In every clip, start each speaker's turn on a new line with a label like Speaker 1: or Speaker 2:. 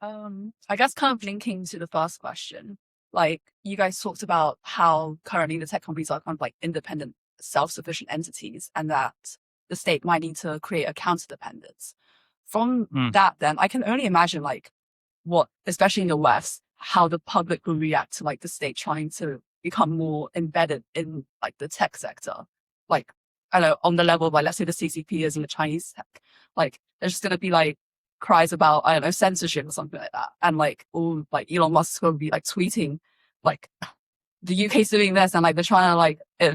Speaker 1: I guess kind of linking to the first question, like you guys talked about how currently the tech companies are kind of like independent, self-sufficient entities, and that the state might need to create a counter-dependence. From
Speaker 2: Mm.
Speaker 1: that, then I can only imagine like what, especially in the West, how the public will react to like the state trying to become more embedded in like the tech sector. Like, I don't know, on the level of like, let's say the CCP is in the Chinese tech, like there's just going to be like cries about, I don't know, censorship or something like that. And like, all like Elon Musk's going to be like tweeting, like the UK's doing this and like they're trying to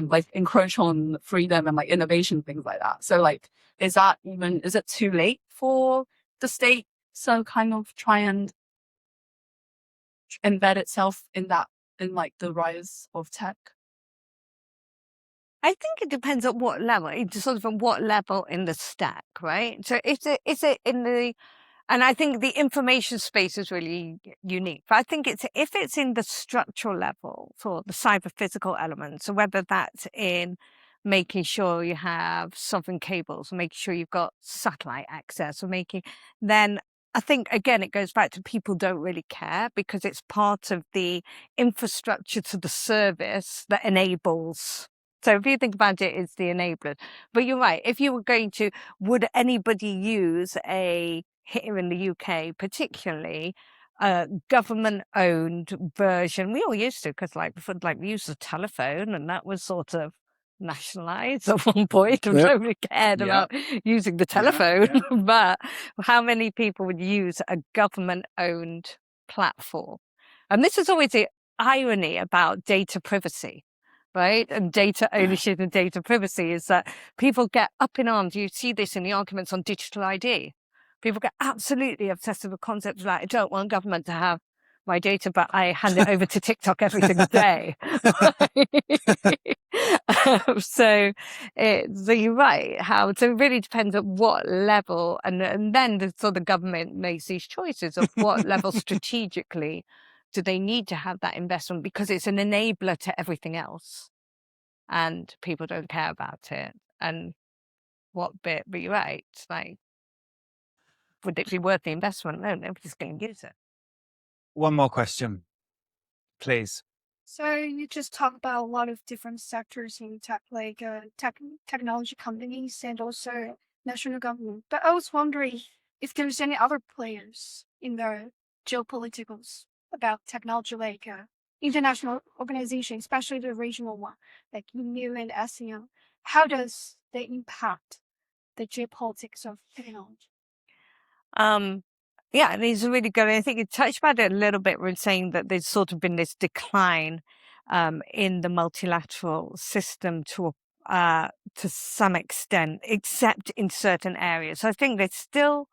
Speaker 1: like encroach on freedom and like innovation, things like that. So like, is it too late for the state to kind of try and embed itself in that, in like the rise of tech?
Speaker 3: I think it depends on what level, it's sort of on what level in the stack, right? So is it in the, and I think the information space is really unique, but I think if it's in the structural level for the cyber physical elements, so whether that's in making sure you have sovereign cables, making sure you've got satellite access, or then I think, again, it goes back to people don't really care because it's part of the infrastructure to the service that enables. So if you think about it, it's the enabler. But you're right. If you were going to, would anybody use here in the UK, particularly, a government-owned version? We all used to, because before, we used the telephone, and that was sort of nationalized at one point.
Speaker 2: Yep.
Speaker 3: Nobody cared
Speaker 2: Yep.
Speaker 3: about using the telephone, but how many people would use a government-owned platform? And this is always the irony about data privacy, right? And data ownership and data privacy is that people get up in arms. You see this in the arguments on digital ID. People get absolutely obsessed with the concept of I don't want government to have my data, but I hand it over to TikTok every single day. So you're right. So it really depends at what level, and then the government makes these choices of what level strategically do they need to have that investment, because it's an enabler to everything else, and people don't care about it. And what bit? But you're right. Would it be worth the investment? No, nobody's going to use it.
Speaker 2: One more question, please.
Speaker 4: So you just talk about a lot of different sectors in tech, like technology companies and also national government. But I was wondering if there's any other players in the geopoliticals about technology, like international organizations, especially the regional one, like EU and ASEAN. How does they impact the geopolitics of technology?
Speaker 3: Yeah, and it's really good. I think you touched about it a little bit when saying that there's sort of been this decline in the multilateral system to some extent, except in certain areas. So I think there's still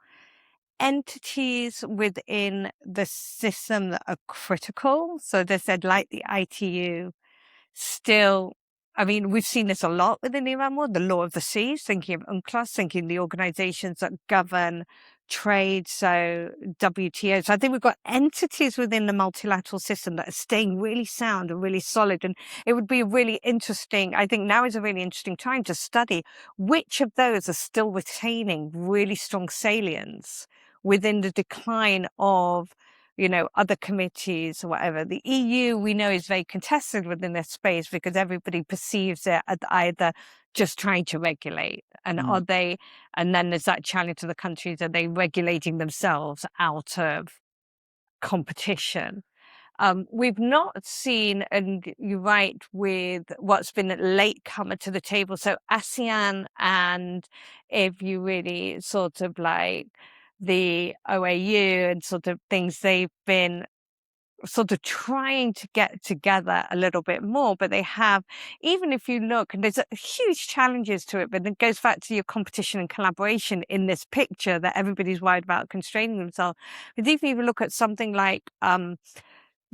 Speaker 3: entities within the system that are critical. So they said, like the ITU, still, I mean, we've seen this a lot within the Iran war, the law of the seas, thinking of UNCLOS, thinking the organizations that govern trade, so WTO. So I think we've got entities within the multilateral system that are staying really sound and really solid. And it would be really interesting, I think now is a really interesting time to study which of those are still retaining really strong salience within the decline of other committees or whatever. The EU, we know, is very contested within this space because everybody perceives it as either just trying to regulate, and and then there's that challenge to the countries, are they regulating themselves out of competition? We've not seen, and you're right, with what's been a late comer to the table. So ASEAN, and if you really sort of like the OAU and sort of things, they've been sort of trying to get together a little bit more, but they have, even if you look, and there's huge challenges to it, but it goes back to your competition and collaboration in this picture that everybody's worried about constraining themselves. But even if you look at something like the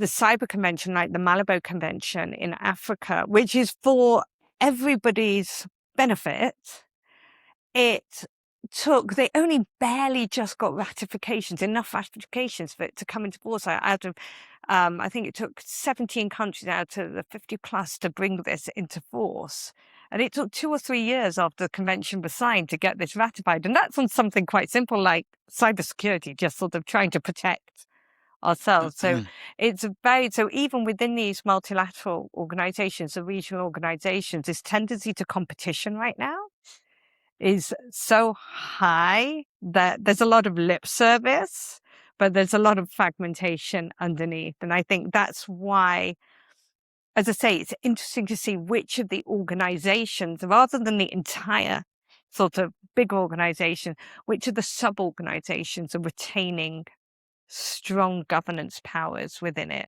Speaker 3: cyber convention, like the Malabo Convention in Africa, which is for everybody's benefit, they only barely just got enough ratifications for it to come into force out of, I think it took 17 countries out of the 50 plus to bring this into force. And it took 2 or 3 years after the convention was signed to get this ratified. And that's on something quite simple like cybersecurity, just sort of trying to protect ourselves. So it's so even within these multilateral organizations, the regional organizations, this tendency to competition right now is so high that there's a lot of lip service, but there's a lot of fragmentation underneath. And I think that's why, as I say, it's interesting to see which of the organizations, rather than the entire sort of big organization, which of the sub-organizations are retaining strong governance powers within it.